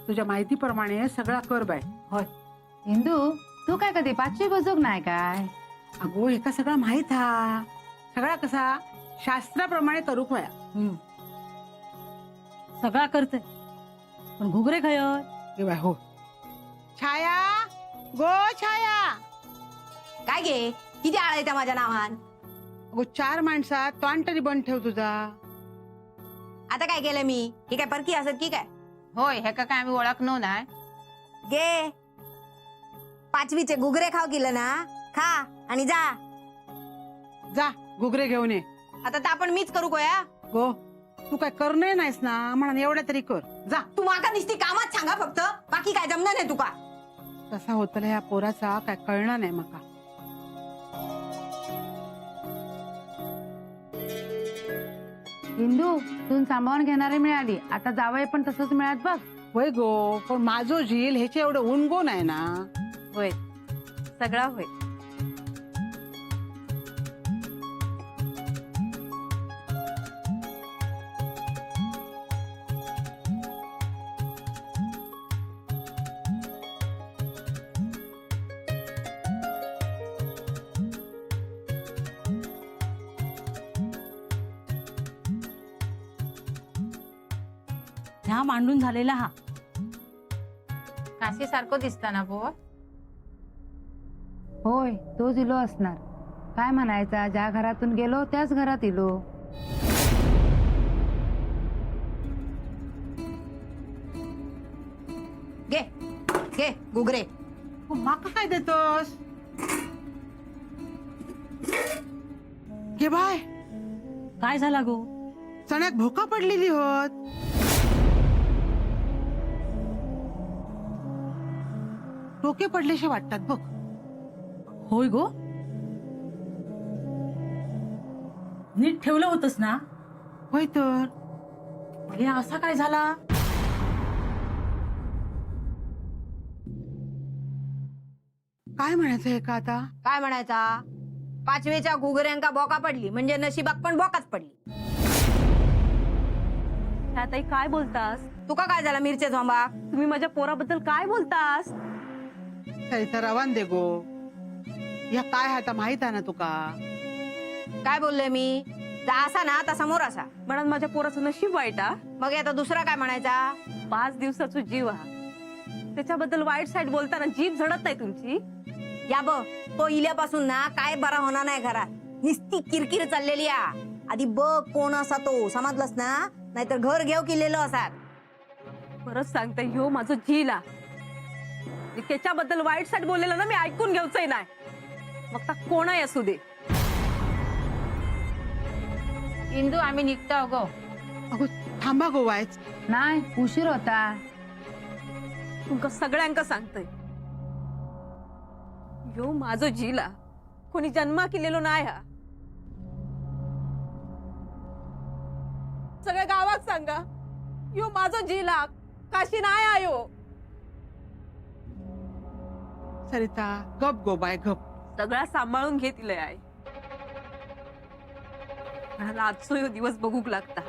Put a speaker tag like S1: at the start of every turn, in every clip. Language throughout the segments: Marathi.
S1: तुझ्या माहितीप्रमाणे सगळा कर बाय.
S2: होय. इंदू तू काय कधी 5वी बजूक नाही काय?
S1: अगो एका सगळा माहित हा. सगळा कसा शास्त्राप्रमाणे करूक होया.
S3: सगळा करते पण घुगरे खाय
S1: ए बाय हो. छाया गो छाया.
S4: काय गे किती आळ आहे त्या माझ्या नावान?
S1: अगो 4 माणसात तोंड तरी बंद ठेव तुझा.
S4: आता काय केलं मी? ही काय परकी असत की काय?
S2: होय हे काय आम्ही ओळखलो नाही.
S4: गे 5वीचे घुगरे खाव केलं ना, खा आणि जा.
S1: जा घुगरे घेऊन ये.
S4: आता तर आपण मीच करू गोया.
S1: गो तू काय करणे नाहीस ना म्हणून एवढ्या तरी कर. जा.
S4: तू माका नुसती कामात सांगा फक्त, बाकी काय जमणार नाही तुका.
S1: कसा होतला ह्या पोराचा काय कळणार नाही मका.
S2: इंदू तू सांभाळून घेणारी मिळाली, आता जावई पण तसंच मिळत बघ.
S1: होय गो पण माझो झील ह्याचे एवढं उनगो नाही ना.
S3: होय सगळा होय. ह्या मांडून झालेला हा
S2: काशी सारखं दिसता ना बुवा. होय तो इलो असणार. काय म्हणायचा, ज्या घरातून गेलो त्याच घरात इलो.
S4: घे घे घुगरे.
S1: माका काय देतोस? घे बाय.
S3: काय झाला गो?
S1: चण्याक भोका पडलेली होत. टोके पडलेशे वाटतात बघ.
S3: होय गो नीट ठेवलं होतस ना.
S1: होय तर
S3: हे असा काय झाला?
S1: काय म्हणायचं हे का आता?
S4: काय म्हणायचा? 5वीच्या घुगऱ्यांका बोका पडली म्हणजे नशिबाक पण बोकाच पडली.
S3: ताई काय बोलतास?
S4: तुका काय झाला मिरचे झोंबा?
S3: तुम्ही माझ्या पोराबद्दल काय बोलतास?
S1: सरिता रवान दे गो. या काय आता माहित आहे ना तुका.
S4: काय बोलले मी? जा असा ना आता समोर असा.
S3: म्हणून माझ्या पोराचं नशीब वाईट हा.
S4: मग आता दुसरा काय म्हणायचा?
S3: 5 दिवसाचा जीव हा. त्याच्याबद्दल वाईट साईड बोलताना जीभ झडत नाही तुमची?
S4: या ब तो इल्यापासून ना काय बरा होणार नाही घरात. निस्ती किरकिर चाललेली आ. आधी बघ कोण असा तो, समजलंस ना? नाहीतर घर घेऊ किल्लेलो असात.
S3: परत सांगते ह्यो माझं झीला. त्याच्याबद्दल वाईट साईड बोललेलं ना मी ऐकून घेऊचंय नाही. मग ता कोणाही असू दे.
S2: इंदू आम्ही निघतो गो.
S1: अगो थांबा गो वायच.
S2: नाही उशीर होता.
S3: तुमका सगळ्यांका सांगतय ह्यो माझं झीला. कोणी जन्मा केलेलो नाही हा. सगळ्या गावात सांगा ह्यो माझं झीला. काशी नाही आयो.
S1: सरिता गप गो बाय गप.
S3: सगळा सांभाळून घेतलंय आहे. मला आजचो ह्यो दिवस बघूक लागता.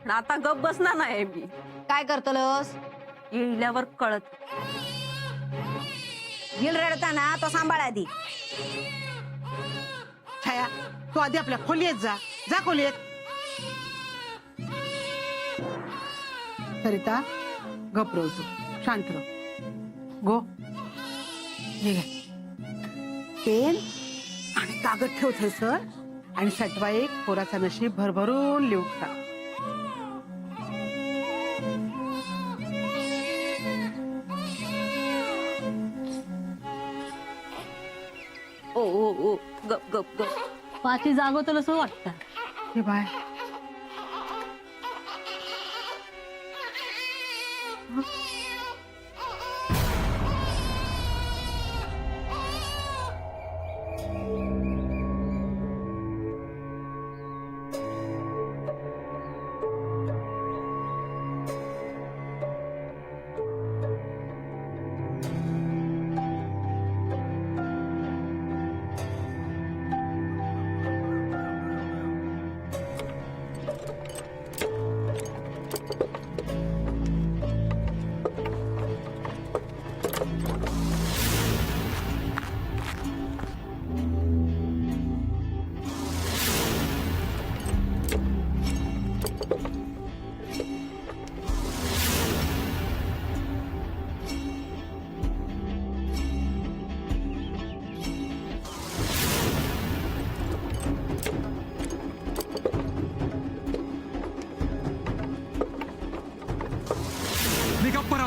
S3: पण आता गप बसणार नाही मी.
S4: काय करतलस?
S3: येईल्यावर कळत.
S4: झील रडताना तो सांभाळ आधी.
S1: छाया तू आधी आपल्या खोलीत जा. जा खोलीत. सरिता गप राहू तू. शांत राह. गो हे घे. पेन आणि कागद ठेव सर आणि सटवा एक पोराचा नशीब भरभरून लिहून टाक.
S3: ओ ओ ओ गप गप गप. पाठी जागवतल असं वाटतं.
S1: हे बाय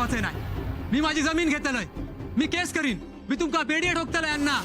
S5: गावाचे नाही. मी माझी जमीन घेतलंय. मी केस करीन. मी तुमका बेडिया ठोकतलंय अण्णा.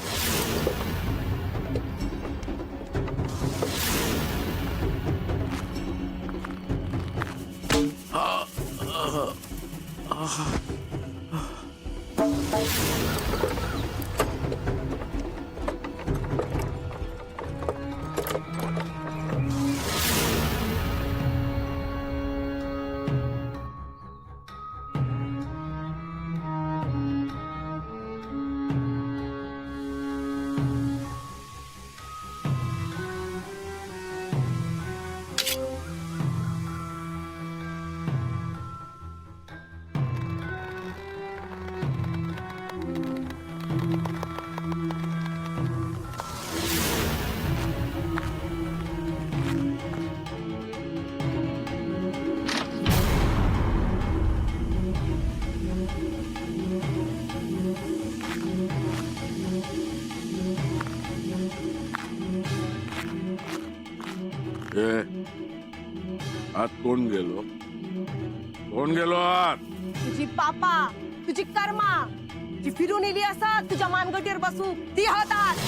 S6: आत कोण गेलो? कोण गेलो आत?
S4: तुझी पापा, तुझी कर्मा, जी फिरून येली असत तुझ्या मानगटीवर बसू ती हातात.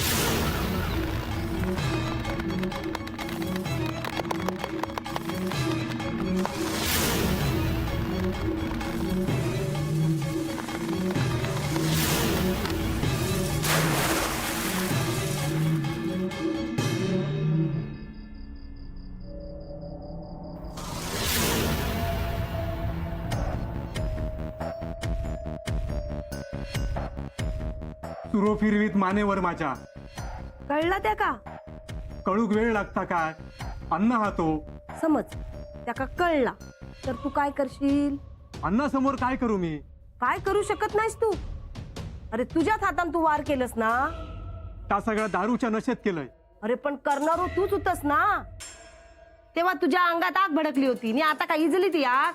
S5: सुरो फिरवीत मानेवर माझ्या.
S4: कळला त्या का?
S5: कळूक वेळ लागता काय? अण्णा हा तो.
S4: समज त्या का कळला तर तू काय करशील?
S5: अण्णा समोर काय करू मी?
S4: काय करू शकत नाहीस तू. अरे तुझ्याच हातान तू वार केलंस ना.
S5: त्या सगळ्या दारूच्या नशेत केलंय.
S4: अरे पण करणारो तूच होतस ना. तेव्हा तुझ्या अंगात आग भडकली होती आणि आता काय इजली ती आग.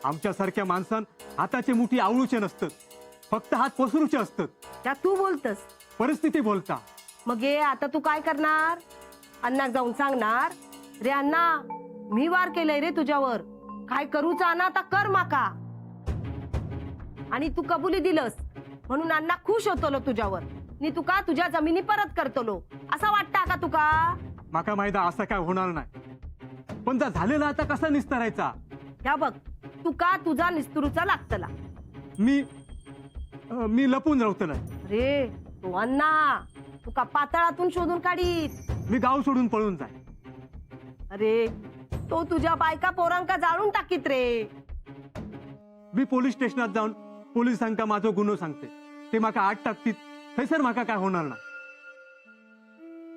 S5: आमच्यासारख्या माणसान हाताचे मुठी आवळूचे नसतं. फक्त हात पसरूचे असतात.
S4: त्या तू बोलतस.
S5: परिस्थिती बोलता.
S4: मग ये आता तू काय करणार? अण्णाक जाऊन सांगणार रे अण्णा मी वार केलंय रे तुझ्यावर. काय करूचा ना आता कर माका. आणि तू कबुली दिलंस म्हणून अण्णा खुश होतलो तुझ्यावर. नी तुका तुझ्या जमिनी परत करतलो असा वाटता का तुका?
S5: माका माहिती असं काय होणार नाही. पण जा झालेला आता कसा निस्तारायचा?
S4: ह्या बघ तुका तुझा निस्तुरूचा लागतला.
S5: मी लपून राहतलंय.
S4: रे तो अण्णा तुका पातळातून शोधून काढीत.
S5: मी गाव सोडून पळून जाय.
S4: अरे तो तुझ्या बायका पोरांका जाळून टाकीत रे.
S5: मी पोलीस स्टेशनात जाऊन पोलिसांका माझा गुन्हो सांगते. ते माका आठ टाकतीत. थैसर माका काय होणार ना.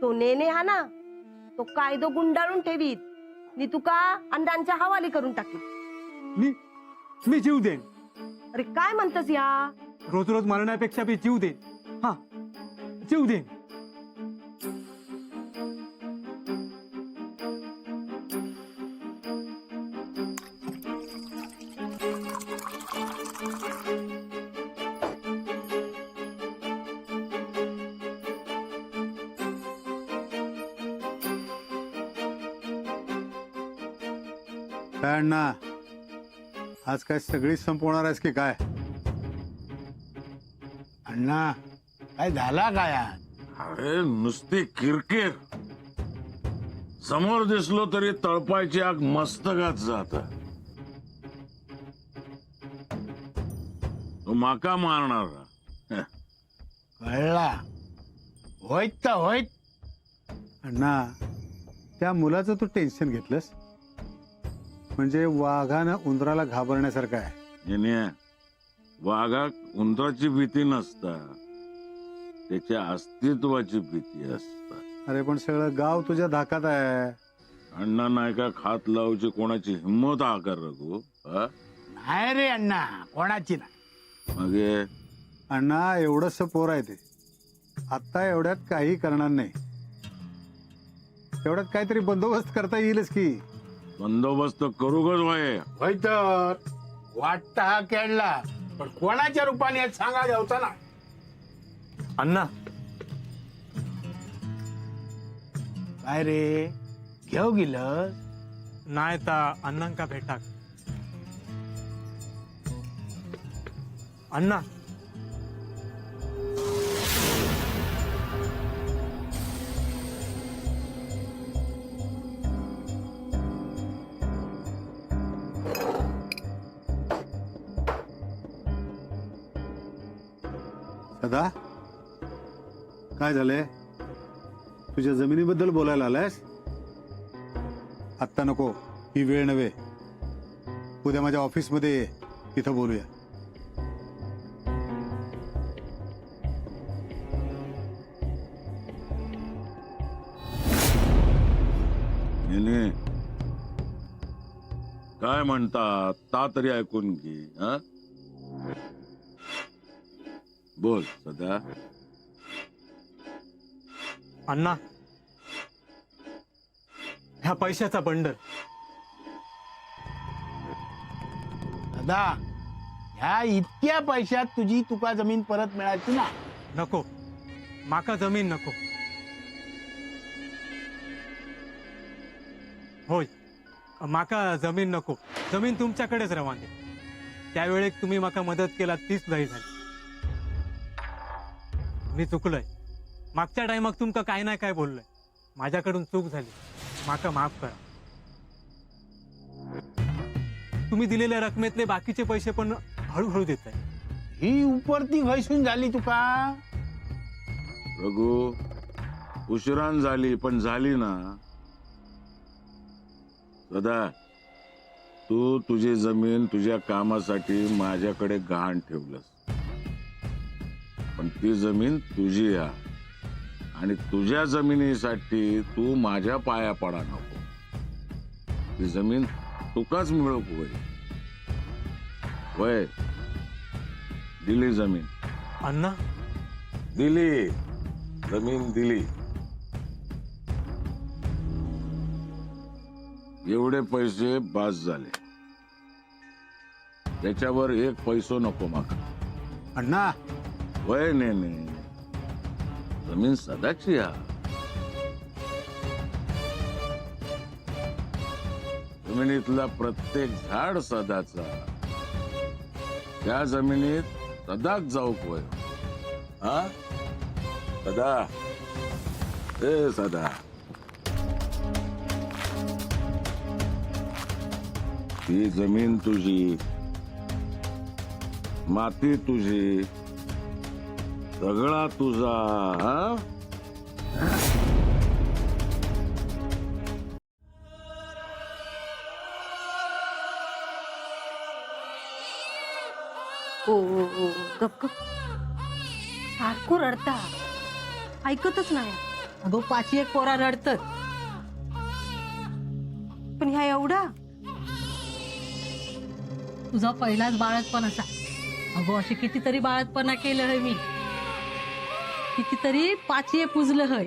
S4: तो नेने हा ना तो कायदो गुंडाळून ठेवीत. नी तुका अंडांच्या हवाली करून टाकीत.
S5: मी जीव देईन.
S4: अरे काय म्हणतस या?
S5: रोज रोज मरण्यापेक्षा मी जीव देईन. हा जीव देईन.
S7: काय अण्णा आज काय सगळीच संपवणार आहेस की काय?
S8: अण्णा काय झाला काय आज?
S6: अरे नुसती किरकिर. समोर दिसलो तरी तळपायची आग मस्तकात जात. तो माका मारणार.
S8: कळला होईत तर होईत.
S7: अण्णा त्या मुलाचं तू टेन्शन घेतलंस म्हणजे वाघानं उंदराला घाबरण्यासारखं आहे.
S6: याने वाघाक उंदराची भीती नसता, त्याच्या अस्तित्वाची भीती असता.
S7: अरे पण सगळं गाव तुझ्या धाकात आहे.
S6: अण्णा नाही का खात लावची कोणाची हिंमत आकार रघु.
S8: नाही रे अण्णा कोणाची नाही.
S6: मगे
S7: अण्णा एवढंच पोर आहे ते. आता एवढ्यात काही करणार नाही. एवढ्यात काहीतरी बंदोबस्त करता येईलच की.
S6: बंदोबस्त करूगच वय.
S8: होय तर वाटता हा केळला पण कोणाच्या रूपाने हे सांगा जाऊचा ना.
S5: अण्णा
S8: काय रे घेऊ गेलं?
S5: नाही ता अण्णांका भेटाक. अण्णा
S7: सदा काय झालंय? तुझ्या जमिनीबद्दल बोलायला आलायस? आत्ता नको, ही वेळ नव्हे. उद्या माझ्या ऑफिसमध्ये ये, तिथं बोलूया.
S6: नेने काय म्हणतात ता तरी ऐकून घे. हा बोल सदा.
S5: अण्णा ह्या पैशाचा बंडल
S8: दादा, ह्या इतक्या पैशात तुझी तुका जमीन परत मिळायची ना.
S5: नको, माका जमीन नको. होय, माका जमीन नको. जमीन तुमच्याकडेच रवाने. त्यावेळेक तुम्ही माका मदत केला तीच लई झाली. मी चुकलोय. मागच्या टायमाक तुमका काय नाही काय बोललोय. माझ्याकडून चूक झाली, माका माफ करा. तुम्ही दिलेल्या रकमेतले बाकीचे पैसे पण हळूहळू देत आहे.
S8: ही उपरती घैसून झाली तुका.
S6: रघु, उशिरान झाली पण झाली ना. सदा, तू तुझी जमीन तुझ्या कामासाठी माझ्याकडे गहाण ठेवलंस, पण ती जमीन तुझी आहे आणि तुझ्या जमिनीसाठी तू माझ्या पाया पडा नको. ती जमीन तुकाच मिळू वय. दिली जमीन,
S5: अण्णा
S6: दिली जमीन दिली. एवढे पैसे बास झाले. त्याच्यावर एक पैसो नको माका.
S7: अण्णा,
S6: वय नेने, जमीन सदाची हा. जमिनीतला प्रत्येक झाड सदाचा. त्या जमिनीत सदाच जाऊक वय. हा सदा, ए सदा. ही जमीन तुझी, माती तुझी, सगळा तुझा. हा
S3: ओ गप गप. सारखं रडता, ऐकतच नाही.
S1: अगो 5-1 पोरा रडतात.
S3: पण ह्या एवढा
S1: तुझा पहिलाच बाळतपण असा. अगो अशी कितीतरी बाळतपणा केलं है मी. कितीतरी 5 पुजलं हय.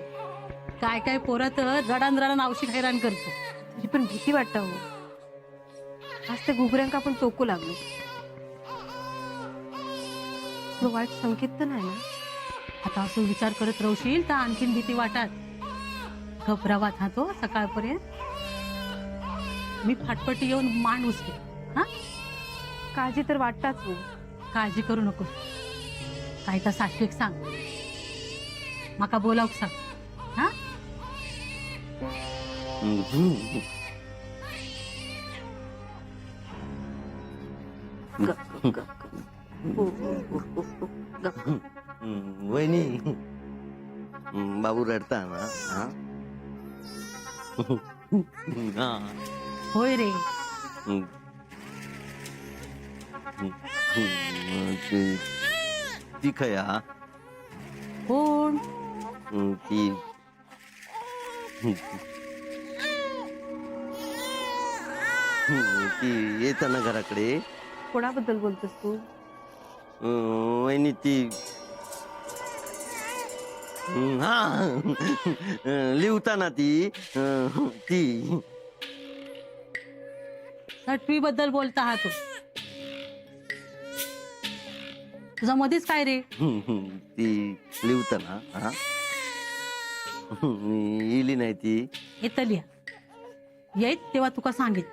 S1: काय काय पोरं तर रडान रडान औषध हैराण करतो.
S3: तुझी पण भीती वाटत हो. आज त्या घुगऱ्यांका पण टोकू लागलो. तुला वाईट संकेत तर नाही ना?
S1: आता असं विचार करत राहशील तर आणखीन भीती वाटत. घबरावात हा तो सकाळपर्यंत. मी फाटपटी येऊन मान उचले. हा,
S3: काळजी तर वाटताच हो.
S1: काळजी करू नको. काय तर साक्षीक सांग, माका बोलावक सांग. हा,
S9: वहिनी, बाबू रडता ना. हा,
S1: होय रे.
S9: ती खया
S1: कोण?
S9: ती ती येताना घराकडे.
S3: कोणाबद्दल बोलतोस तू?
S9: वहिनी ती, हा, लिवताना ती ती
S1: 8वी बद्दल बोलता हा तू. तुझा मध्येच काय रे?
S9: ती लिवताना. हा, इली नाही ती.
S1: येतं लिहा. येत तेव्हा तुका सांगित.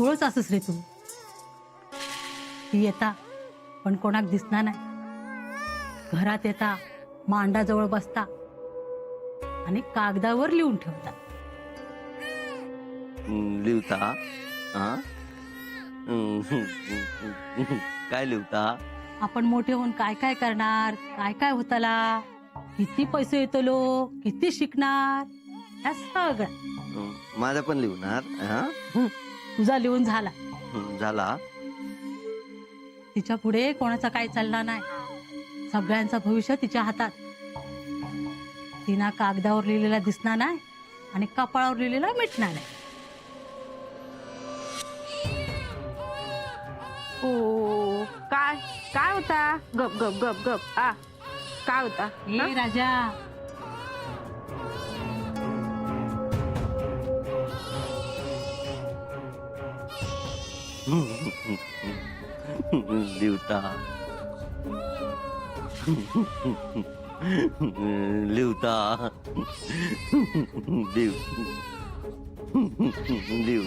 S1: खोळच असस रे तू. ती येता पण कोणाक दिसणार नाही. घरात येता, मांडाजवळ बसता आणि कागदावर लिहून ठेवता.
S9: लिवता हा काय लिवता?
S1: आपण मोठे होऊन काय काय करणार, काय काय होताला, किती पैसे येतलो, किती शिकणार, ह्या सगळं.
S9: माझा पण लिहणार हा
S1: तुझा लिहून झाला.
S9: झाला.
S1: तिच्या पुढे कोणाचा काय चालणार नाही. सगळ्यांचं भविष्य तिच्या हातात. तिना कागदावर लिहिलेला दिसणार नाही आणि कपाळावर लिहिलेला मिटणार नाही.
S3: ओ काय काय होता? गप गप गप गप आ काय होता?
S1: ए राजा,
S9: लिवता लिवता लिव लिव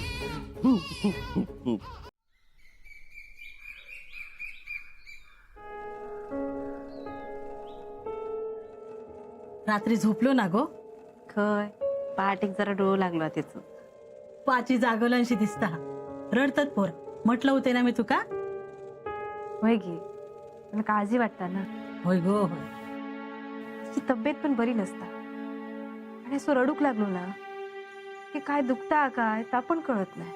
S1: रात्री झोपलो ना गो.
S3: खय पहाटे जरा डोळ लागलो त्याच.
S1: पाची जागवलांशी दिसता. रडतात पोर. म्हटलं होते ना मी तुका.
S3: होय गे मला काळजी वाटता ना.
S1: होय गो होय.
S3: तिची तब्येत पण बरी नसता आणि असं रडूक लागलो ना की काय दुखता काय ता पण कळत नाही.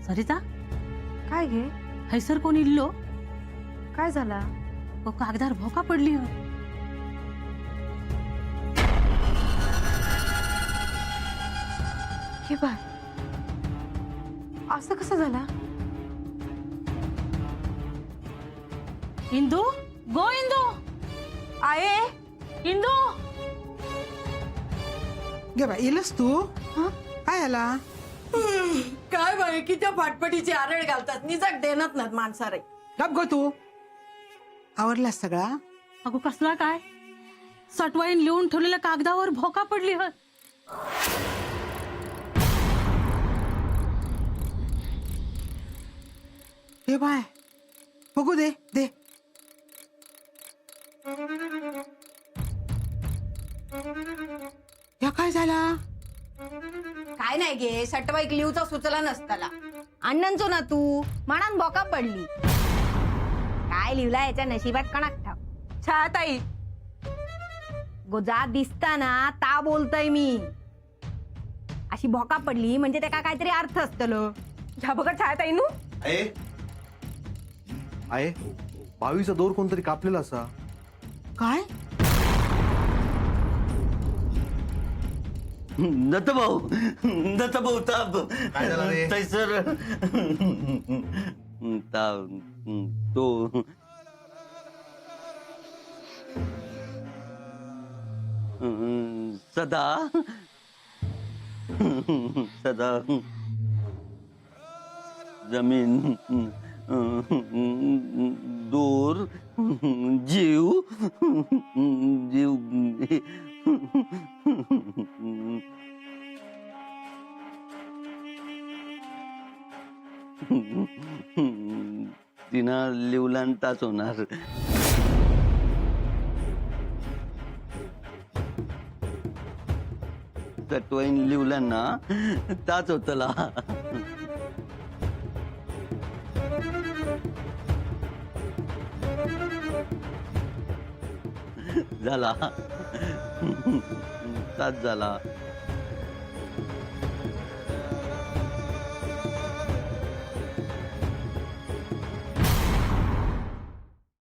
S1: सरिता,
S3: काय घे
S1: हैसर कोण इल्लो.
S3: काय झाला?
S1: कागदार भोका पडली हो.
S3: हे बाय असं कसं झाला?
S1: इंदू, गो इंदू,
S3: आहे
S1: इंदू.
S10: गे बाई इलस तू. काय आला?
S4: काय बाई किती फाटपटीची आरळ घालतात. निजाक देणार नात माणसारे.
S10: गप गो तू. आवरलास सगळा?
S1: अगो कसला काय? सटवाईन लिहून ठेवलेल्या कागदावर भोका पडली हो.
S10: हे बाय बघू दे दे. या काय झाला?
S4: काय नाही गे सटवाईक लिवचा सुचला नसताला. अण्णांचो ना तू म्हणान बोका पडली. काय लिवला याच्या नशिबात कणाक ठाव.
S3: छाताई
S4: गोजा दिसता ना ता बोलतय मी. अशी भोका पडली म्हणजे त्याका काहीतरी अर्थ असतलो.
S3: ह्या बघा छाताई नू.
S11: आहे 22चा दोर कोणतरी कापलेला असा.
S10: काय?
S9: दत्तभाऊ दत्तभाऊ ताप
S11: काय झालं रे?
S9: तैसर तो सदा सदा जमीन दूर जीव जीव तिनं लिवलान ताच होणार. तत्वाईन लिवलांना ताच होतला. झाला ताच झाला.